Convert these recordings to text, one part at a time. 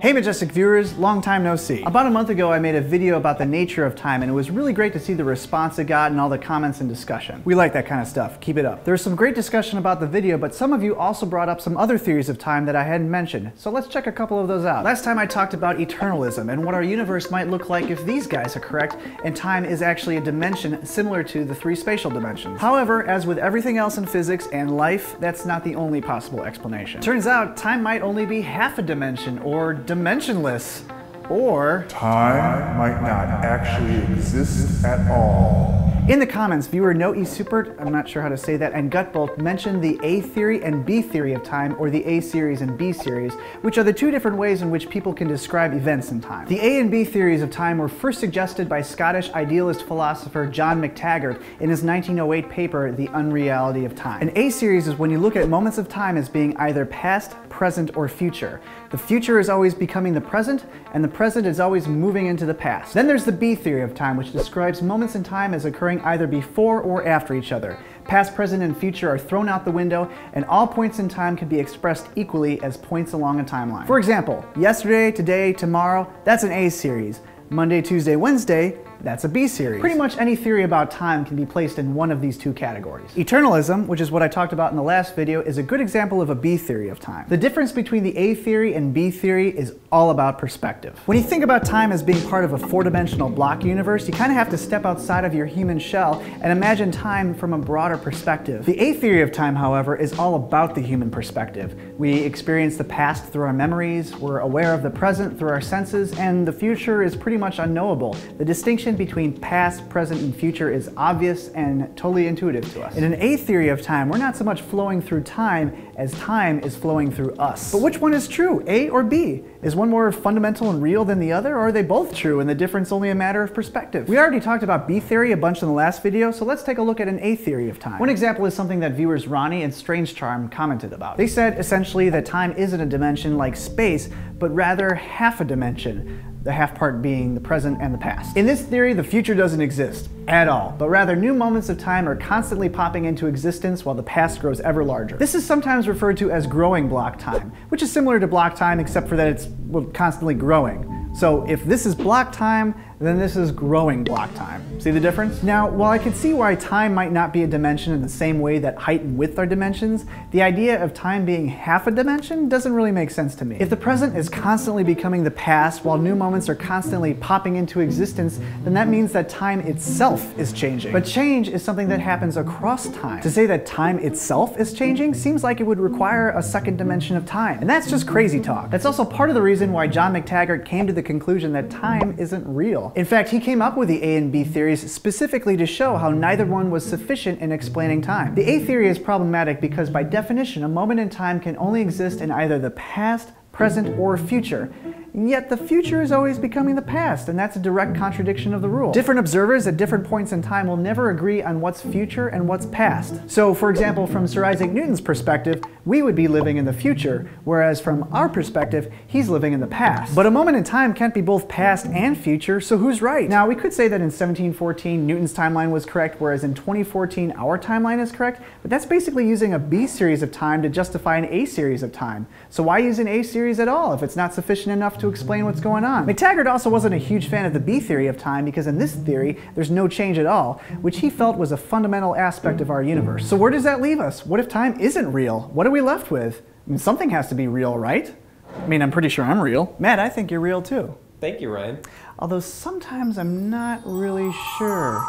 Hey Majestic viewers, long time no see. About a month ago I made a video about the nature of time and it was really great to see the response it got and all the comments and discussion. We like that kind of stuff, keep it up. There was some great discussion about the video, but some of you also brought up some other theories of time that I hadn't mentioned, so let's check a couple of those out. Last time I talked about eternalism and what our universe might look like if these guys are correct and time is actually a dimension similar to the three spatial dimensions. However, as with everything else in physics and life, that's not the only possible explanation. Turns out time might only be half a dimension or dimensionless, or time might not actually exist at all. In the comments, viewer Noe Supert, I'm not sure how to say that, and Gutbolt mentioned the A theory and B theory of time, or the A series and B series, which are the two different ways in which people can describe events in time. The A and B theories of time were first suggested by Scottish idealist philosopher John McTaggart in his 1908 paper, The Unreality of Time. An A series is when you look at moments of time as being either past, present, or future. The future is always becoming the present, and the present is always moving into the past. Then there's the B theory of time, which describes moments in time as occurring either before or after each other. Past, present, and future are thrown out the window, and all points in time can be expressed equally as points along a timeline. For example, yesterday, today, tomorrow, that's an A series. Monday, Tuesday, Wednesday, that's a B series. Pretty much any theory about time can be placed in one of these two categories. Eternalism, which is what I talked about in the last video, is a good example of a B theory of time. The difference between the A theory and B theory is all about perspective. When you think about time as being part of a four-dimensional block universe, you kind of have to step outside of your human shell and imagine time from a broader perspective. The A theory of time, however, is all about the human perspective. We experience the past through our memories, we're aware of the present through our senses, and the future is pretty much unknowable. The distinction between past, present, and future is obvious and totally intuitive to us. In an A theory of time, we're not so much flowing through time as time is flowing through us. But which one is true, A or B? Is one more fundamental and real than the other, or are they both true and the difference only a matter of perspective? We already talked about B theory a bunch in the last video, so let's take a look at an A theory of time. One example is something that viewers Ronnie and Strange Charm commented about. They said essentially that time isn't a dimension like space, but rather half a dimension. The half part being the present and the past. In this theory, the future doesn't exist at all, but rather new moments of time are constantly popping into existence while the past grows ever larger. This is sometimes referred to as growing block time, which is similar to block time except for that it's constantly growing. So if this is block time, then this is growing block time. See the difference? Now, while I can see why time might not be a dimension in the same way that height and width are dimensions, the idea of time being half a dimension doesn't really make sense to me. If the present is constantly becoming the past while new moments are constantly popping into existence, then that means that time itself is changing. But change is something that happens across time. To say that time itself is changing seems like it would require a second dimension of time. And that's just crazy talk. That's also part of the reason why John McTaggart came to the conclusion that time isn't real. In fact, he came up with the A and B theories specifically to show how neither one was sufficient in explaining time. The A theory is problematic because by definition, a moment in time can only exist in either the past, present, or future. And yet the future is always becoming the past, and that's a direct contradiction of the rule. Different observers at different points in time will never agree on what's future and what's past. So, for example, from Sir Isaac Newton's perspective, we would be living in the future, whereas from our perspective, he's living in the past. But a moment in time can't be both past and future, so who's right? Now, we could say that in 1714, Newton's timeline was correct, whereas in 2014, our timeline is correct, but that's basically using a B series of time to justify an A series of time. So why use an A series at all if it's not sufficient enough to explain what's going on? McTaggart also wasn't a huge fan of the B theory of time because in this theory, there's no change at all, which he felt was a fundamental aspect of our universe. So where does that leave us? What if time isn't real? What are we left with? I mean, something has to be real, right? I mean, I'm pretty sure I'm real. Matt, I think you're real too. Thank you, Ryan. Although sometimes I'm not really sure.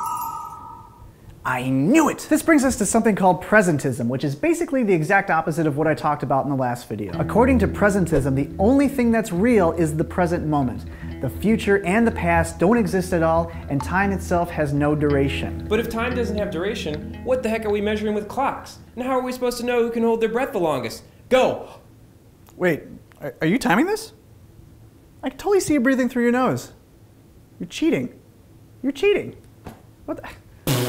I knew it! This brings us to something called presentism, which is basically the exact opposite of what I talked about in the last video. According to presentism, the only thing that's real is the present moment. The future and the past don't exist at all, and time itself has no duration. But if time doesn't have duration, what the heck are we measuring with clocks? And how are we supposed to know who can hold their breath the longest? Go! Wait, are you timing this? I can totally see you breathing through your nose. You're cheating. You're cheating. What the?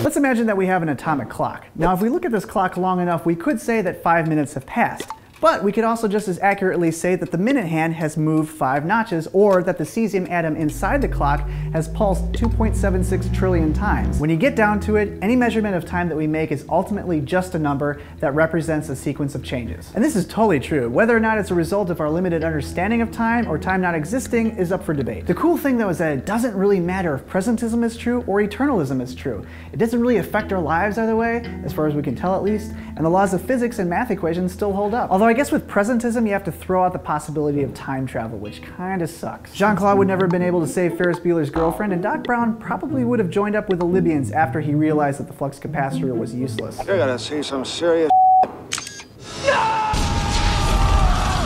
Let's imagine that we have an atomic clock. Now, if we look at this clock long enough, we could say that 5 minutes have passed. But we could also just as accurately say that the minute hand has moved 5 notches, or that the cesium atom inside the clock has pulsed 2.76 trillion times. When you get down to it, any measurement of time that we make is ultimately just a number that represents a sequence of changes. And this is totally true. Whether or not it's a result of our limited understanding of time or time not existing is up for debate. The cool thing though is that it doesn't really matter if presentism is true or eternalism is true. It doesn't really affect our lives either way, as far as we can tell at least, and the laws of physics and math equations still hold up. Although I guess with presentism you have to throw out the possibility of time travel, which kinda sucks. Jean-Claude would never have been able to save Ferris Bueller's girlfriend, and Doc Brown probably would have joined up with the Libyans after he realized that the flux capacitor was useless. You're gonna see some serious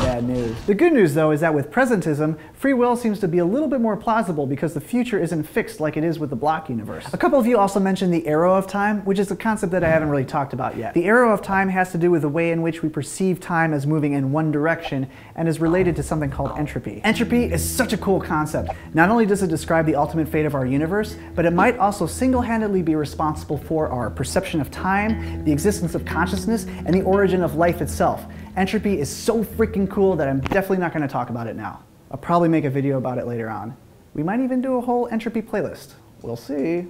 Bad news. The good news though is that with presentism, free will seems to be a little bit more plausible because the future isn't fixed like it is with the block universe. A couple of you also mentioned the arrow of time, which is a concept that I haven't really talked about yet. The arrow of time has to do with the way in which we perceive time as moving in one direction and is related to something called entropy. Entropy is such a cool concept. Not only does it describe the ultimate fate of our universe, but it might also single-handedly be responsible for our perception of time, the existence of consciousness, and the origin of life itself. Entropy is so freaking cool that I'm definitely not going to talk about it now. I'll probably make a video about it later on. We might even do a whole entropy playlist. We'll see.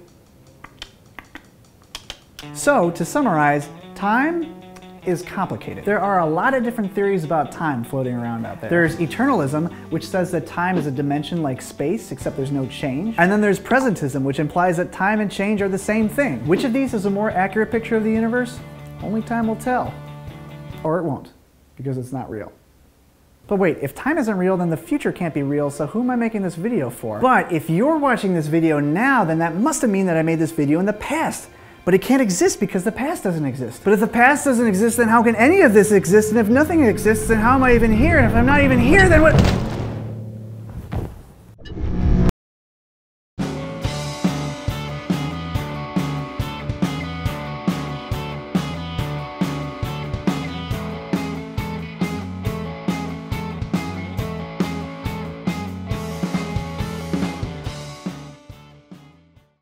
So, to summarize, time is complicated. There are a lot of different theories about time floating around out there. There's eternalism, which says that time is a dimension like space, except there's no change. And then there's presentism, which implies that time and change are the same thing. Which of these is a more accurate picture of the universe? Only time will tell. Or it won't, because it's not real. But wait, if time isn't real, then the future can't be real, so who am I making this video for? But if you're watching this video now, then that must mean that I made this video in the past. But it can't exist because the past doesn't exist. But if the past doesn't exist, then how can any of this exist? And if nothing exists, then how am I even here? And if I'm not even here, then what?